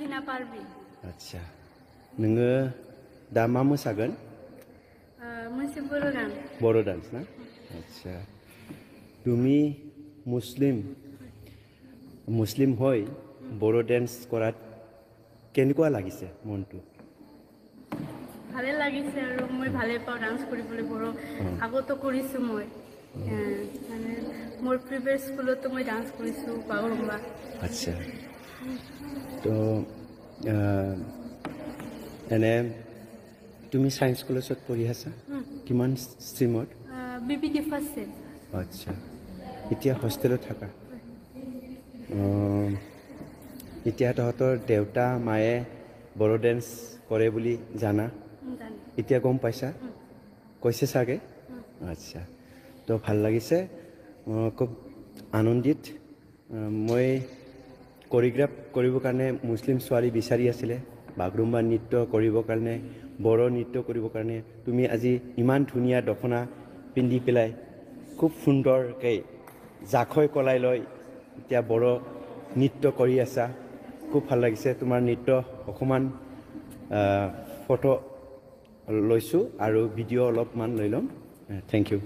Marlina Parvi. Acha. Nengge dama mosagon? Muslim Boro dance. Boro dance na? Acha. Tumi Muslim hoy Boro dance korat কেনেকুৱা লাগিছে মনটো? ভালে লাগিছে আৰু মই ভালে পাওঁ ডান্স কৰিবলৈ বড়ো আগতো কৰিছো মই মানে মোৰ প্ৰিভিয়াছ স্কুলতো মই ডান্স কৰিছো বাগৰুম্বা আচ্ছা তো এনে তুমি সায়েন্স কলেজত পঢ়ি আছা কিমান ষ্ট্ৰীমত বিপিটি ফাৰ্ষ্ট চেম আচ্ছা এতিয়া হোষ্টেলত থাকা এতিয়া তহঁতৰ দেউতা মায়ে বড়ো ডেন্স কৰে বুলি জানা এতিয়া গম পাইছা কৈছে চাগে আচ্ছা তো ভাল লাগিছে খুব আনন্দিত মই কোৰিওগ্ৰাফ কৰিবৰ কাৰণে মুছলিম ছোৱালী বিচাৰি আছিলে বাগৰুম্বা নৃত্য কৰিবৰ কাৰণে বড়ো নৃত্য কৰিবৰ কাৰণে তুমি আজি ইমান ধুনীয়া দখনা পিন্ধি পেলাই খুব সুন্দৰকৈ জাখৈ কলাই লৈ এতিয়া বড়ো নৃত্য কৰি আছা খুব ভাল লাগিছে তোমাৰ নৃত্য অকমান ফটো লৈছোঁ আৰু ভিডিঅ' অলপমান লৈ ল'ম থেংক ইউ